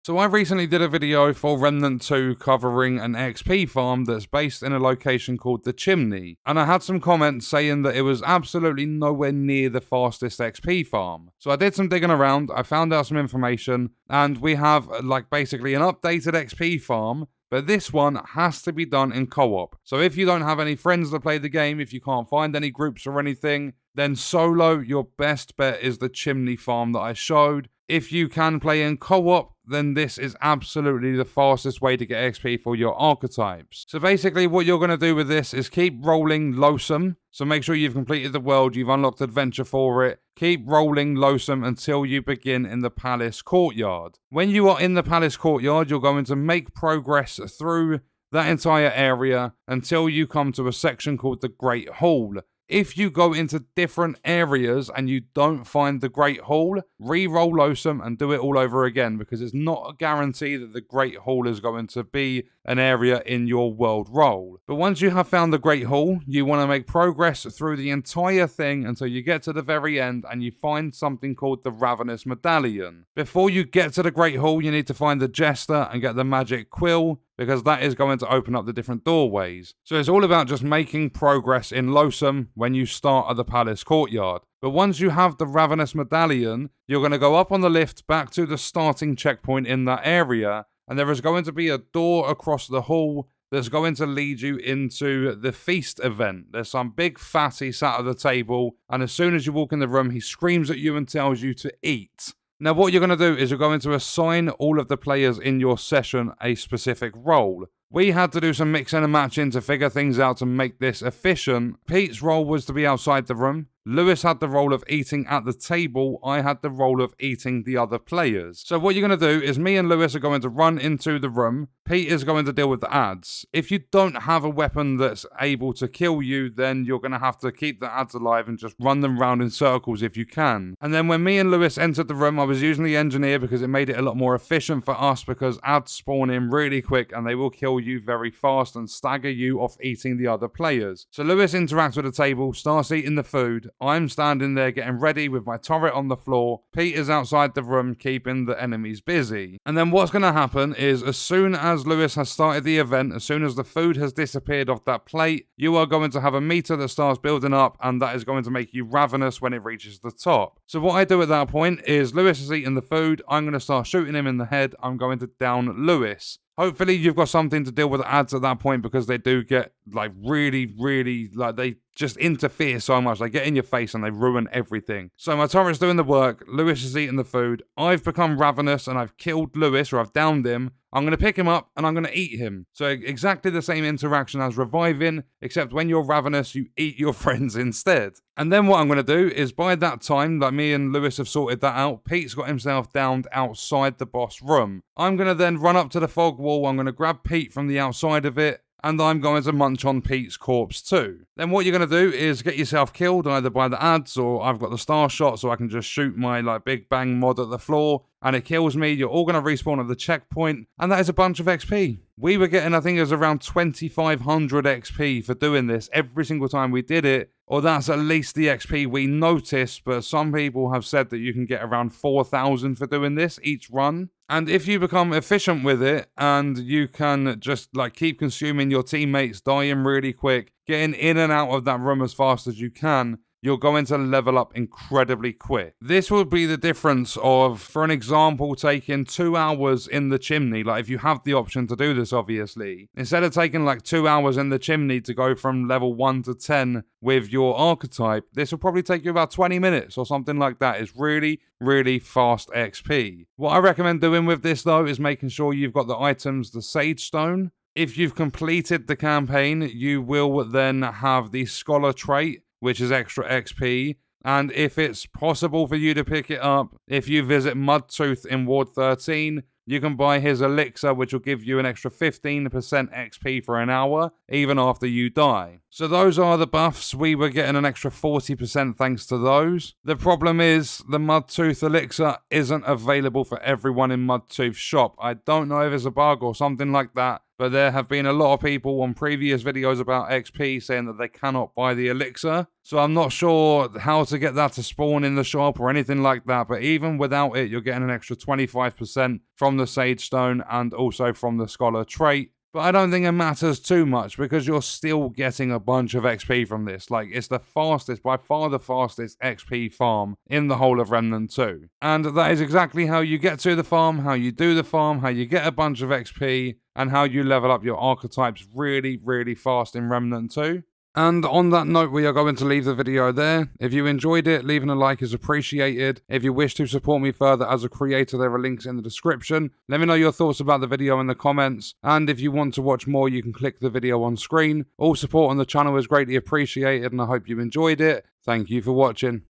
So I recently did a video for Remnant 2 covering an XP farm that's based in a location called the Chimney, and I had some comments saying that it was absolutely nowhere near the fastest XP farm. So I did some digging around, I found out some information, and we have like basically an updated XP farm, but this one has to be done in co-op. So if you don't have any friends to play the game, if you can't find any groups or anything, then solo, your best bet is the Chimney farm that I showed. If you can play in co-op, then this is absolutely the fastest way to get XP for your archetypes. So basically what you're going to do with this is keep rolling Losum. So make sure you've completed the world, you've unlocked adventure for it. Keep rolling Losum until you begin in the palace courtyard. When you are in the palace courtyard, you're going to make progress through that entire area until you come to a section called the Great Hall. If you go into different areas and you don't find the Great Hall, re-roll Losum and do it all over again, because it's not a guarantee that the Great Hall is going to be an area in your world roll. But once you have found the Great Hall, you want to make progress through the entire thing until you get to the very end and you find something called the Ravenous Medallion. Before you get to the Great Hall, you need to find the Jester and get the Magic Quill, because that is going to open up the different doorways. So it's all about just making progress in Losum when you start at the palace courtyard. But once you have the Ravenous Medallion, you're going to go up on the lift back to the starting checkpoint in that area, and there is going to be a door across the hall that's going to lead you into the feast event. There's some big fatty sat at the table, and as soon as you walk in the room, he screams at you and tells you to eat. Now what you're going to do is you're going to assign all of the players in your session a specific role. We had to do some mixing and matching to figure things out to make this efficient. Pete's role was to be outside the room. Lewis had the role of eating at the table. I had the role of eating the other players. So what you're going to do is me and Lewis are going to run into the room. Pete is going to deal with the ads. If you don't have a weapon that's able to kill you, then you're going to have to keep the ads alive and just run them round in circles if you can. And then when me and Lewis entered the room, I was using the engineer because it made it a lot more efficient for us, because ads spawn in really quick and they will kill you very fast and stagger you off eating the other players. So Lewis interacts with the table, starts eating the food. I'm standing there getting ready with my turret on the floor. Pete is outside the room keeping the enemies busy. And then what's going to happen is, as soon as Lewis has started the event, as soon as the food has disappeared off that plate, you are going to have a meter that starts building up, and that is going to make you ravenous when it reaches the top. So what I do at that point is, Lewis is eating the food, I'm going to start shooting him in the head, I'm going to down Lewis. Hopefully you've got something to deal with the ads at that point, because they do get like really, like they just interfere so much. They get in your face and they ruin everything. So my turret's doing the work, Lewis is eating the food, I've become ravenous and I've killed Lewis, or I've downed him. I'm going to pick him up and I'm going to eat him. So exactly the same interaction as reviving, except when you're ravenous, you eat your friends instead. And then what I'm going to do is, by that time that me and Lewis have sorted that out, Pete's got himself downed outside the boss room. I'm going to then run up to the fog wall, I'm going to grab Pete from the outside of it, and I'm going to munch on Pete's corpse too. Then what you're going to do is get yourself killed either by the ads, or I've got the star shot so I can just shoot my like big bang mod at the floor and it kills me. You're all going to respawn at the checkpoint, and that is a bunch of XP. We were getting, I think it was around 2,500 XP for doing this every single time we did it, or that's at least the XP we noticed, but some people have said that you can get around 4,000 for doing this each run. And if you become efficient with it and you can just like keep consuming your teammates, dying really quick, getting in and out of that room as fast as you can, you're going to level up incredibly quick. This will be the difference of, for an example, taking 2 hours in the chimney. Like if you have the option to do this, obviously. Instead of taking like 2 hours in the chimney to go from level 1 to 10 with your archetype, this will probably take you about 20 minutes or something like that. It's really fast XP. What I recommend doing with this though is making sure you've got the items, the Sage Stone. If you've completed the campaign, you will then have the Scholar trait, which is extra XP, and if it's possible for you to pick it up, if you visit Mudtooth in Ward 13, you can buy his elixir, which will give you an extra 15% XP for an hour, even after you die. So those are the buffs. We were getting an extra 40% thanks to those. The problem is, the Mudtooth elixir isn't available for everyone in Mudtooth's shop. I don't know if it's a bug or something like that, but there have been a lot of people on previous videos about XP saying that they cannot buy the elixir. So I'm not sure how to get that to spawn in the shop or anything like that, but even without it, you're getting an extra 25% from the Sage Stone and also from the Scholar trait. But I don't think it matters too much because you're still getting a bunch of XP from this. Like, it's the fastest, by far the fastest XP farm in the whole of Remnant 2. And that is exactly how you get to the farm, how you do the farm, how you get a bunch of XP, and how you level up your archetypes really, really fast in Remnant 2. And on that note, we are going to leave the video there. If you enjoyed it, leaving a like is appreciated. If you wish to support me further as a creator, there are links in the description. Let me know your thoughts about the video in the comments. And if you want to watch more, you can click the video on screen. All support on the channel is greatly appreciated, and I hope you enjoyed it. Thank you for watching.